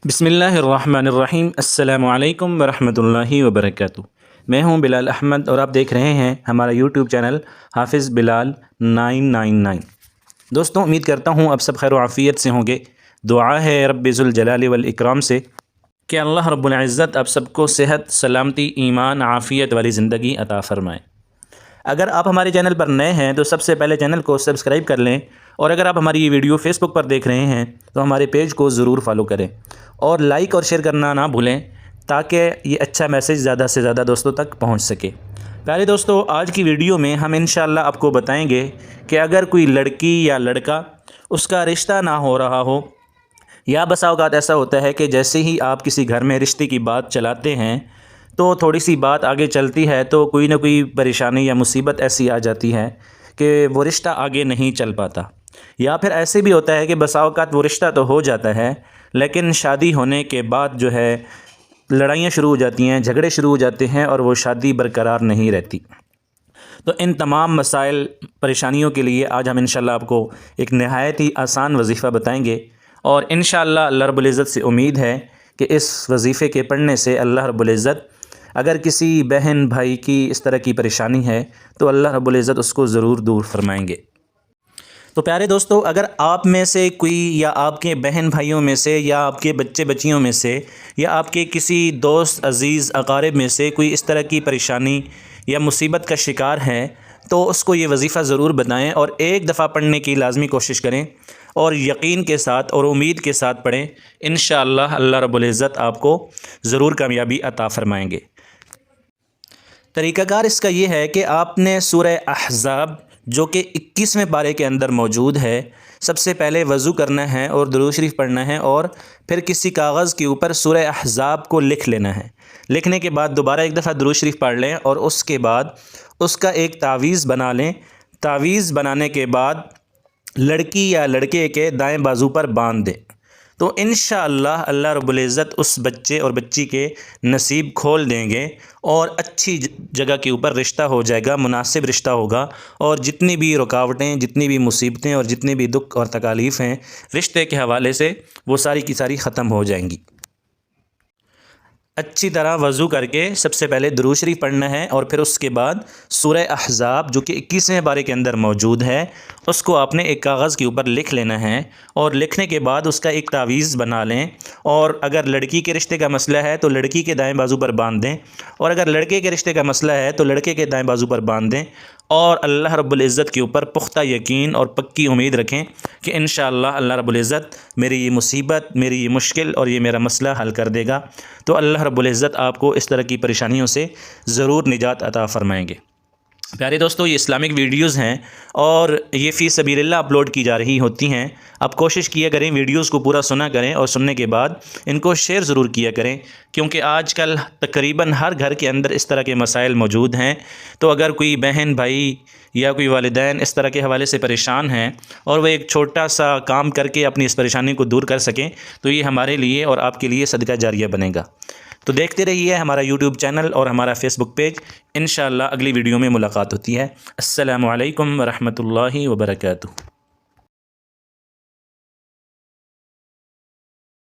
بسم اللہ الرحمن الرحیم۔ السلام علیکم ورحمۃ اللہ وبرکاتہ۔ میں ہوں بلال احمد اور آپ دیکھ رہے ہیں ہمارا یوٹیوب چینل حافظ بلال 999۔ دوستوں، امید کرتا ہوں اب سب خیر و عافیت سے ہوں گے۔ دعا ہے رب ذوالجلال والاکرام سے کہ اللہ رب العزت آپ سب کو صحت، سلامتی، ایمان، عافیت والی زندگی عطا فرمائے۔ اگر آپ ہمارے چینل پر نئے ہیں تو سب سے پہلے چینل کو سبسکرائب کر لیں، اور اگر آپ ہماری یہ ویڈیو فیس بک پر دیکھ رہے ہیں تو ہمارے پیج کو ضرور فالو کریں اور لائک اور شیئر کرنا نہ بھولیں تاکہ یہ اچھا میسیج زیادہ سے زیادہ دوستوں تک پہنچ سکے۔ پیارے دوستو، آج کی ویڈیو میں ہم انشاءاللہ آپ کو بتائیں گے کہ اگر کوئی لڑکی یا لڑکا اس کا رشتہ نہ ہو رہا ہو، یا بسا اوقات ایسا ہوتا ہے کہ جیسے ہی آپ کسی گھر میں رشتے کی بات چلاتے ہیں تو تھوڑی سی بات آگے چلتی ہے تو کوئی نہ کوئی پریشانی یا مصیبت ایسی آ جاتی ہے کہ وہ رشتہ آگے نہیں چل پاتا، یا پھر ایسے بھی ہوتا ہے کہ بسا اوقات وہ رشتہ تو ہو جاتا ہے لیکن شادی ہونے کے بعد جو ہے لڑائیاں شروع ہو جاتی ہیں، جھگڑے شروع ہو جاتے ہیں اور وہ شادی برقرار نہیں رہتی۔ تو ان تمام مسائل، پریشانیوں کے لیے آج ہم انشاءاللہ آپ کو ایک نہایت ہی آسان وظیفہ بتائیں گے، اور انشاءاللہ اللہ رب العزت سے امید ہے کہ اس وظیفے کے پڑھنے سے اللہ رب العزت، اگر کسی بہن بھائی کی اس طرح کی پریشانی ہے تو اللہ رب العزت اس کو ضرور دور فرمائیں گے۔ تو پیارے دوستو، اگر آپ میں سے کوئی، یا آپ کے بہن بھائیوں میں سے، یا آپ کے بچے بچیوں میں سے، یا آپ کے کسی دوست عزیز اقارب میں سے کوئی اس طرح کی پریشانی یا مصیبت کا شکار ہے تو اس کو یہ وظیفہ ضرور بتائیں اور ایک دفعہ پڑھنے کی لازمی کوشش کریں، اور یقین کے ساتھ اور امید کے ساتھ پڑھیں۔ انشاءاللہ اللہ رب العزت آپ کو ضرور کامیابی عطا فرمائیں گے۔ طریقہ کار اس کا یہ ہے کہ آپ نے سورہ احزاب جو کہ 21ویں پارے کے اندر موجود ہے، سب سے پہلے وضو کرنا ہے اور درود شریف پڑھنا ہے، اور پھر کسی کاغذ کے اوپر سورہ احزاب کو لکھ لینا ہے۔ لکھنے کے بعد دوبارہ ایک دفعہ درود شریف پڑھ لیں اور اس کے بعد اس کا ایک تعویذ بنا لیں۔ تعویذ بنانے کے بعد لڑکی یا لڑکے کے دائیں بازو پر باندھ دیں، تو انشاءاللہ اللہ رب العزت اس بچے اور بچی کے نصیب کھول دیں گے اور اچھی جگہ کے اوپر رشتہ ہو جائے گا، مناسب رشتہ ہوگا، اور جتنی بھی رکاوٹیں، جتنی بھی مصیبتیں اور جتنے بھی دکھ اور تکالیف ہیں رشتے کے حوالے سے، وہ ساری کی ساری ختم ہو جائیں گی۔ اچھی طرح وضو کر کے سب سے پہلے درود شریف پڑھنا ہے، اور پھر اس کے بعد سورہ احزاب جو کہ 21ویں پارے کے اندر موجود ہے اس کو آپ نے ایک کاغذ کے اوپر لکھ لینا ہے، اور لکھنے کے بعد اس کا ایک تعویذ بنا لیں، اور اگر لڑکی کے رشتے کا مسئلہ ہے تو لڑکی کے دائیں بازو پر باندھ دیں، اور اگر لڑکے کے رشتے کا مسئلہ ہے تو لڑکے کے دائیں بازو پر باندھ دیں، اور اللہ رب العزت کے اوپر پختہ یقین اور پکی امید رکھیں کہ انشاءاللہ اللہ رب العزت میری یہ مصیبت، میری یہ مشکل اور یہ میرا مسئلہ حل کر دے گا۔ تو اللہ رب العزت آپ کو اس طرح کی پریشانیوں سے ضرور نجات عطا فرمائیں گے۔ پیارے دوستو، یہ اسلامک ویڈیوز ہیں اور یہ فی سبیل اللہ اپلوڈ کی جا رہی ہوتی ہیں۔ آپ کوشش کیا کریں ویڈیوز کو پورا سنا کریں، اور سننے کے بعد ان کو شیئر ضرور کیا کریں، کیونکہ آج کل تقریباً ہر گھر کے اندر اس طرح کے مسائل موجود ہیں۔ تو اگر کوئی بہن بھائی یا کوئی والدین اس طرح کے حوالے سے پریشان ہیں اور وہ ایک چھوٹا سا کام کر کے اپنی اس پریشانی کو دور کر سکیں تو یہ ہمارے لیے اور آپ کے لیے صدقہ جاریہ بنے گا۔ تو دیکھتے رہیے ہمارا یوٹیوب چینل اور ہمارا فیس بک پیج۔ انشاءاللہ اگلی ویڈیو میں ملاقات ہوتی ہے۔ السلام علیکم ورحمۃ اللہ وبرکاتہ۔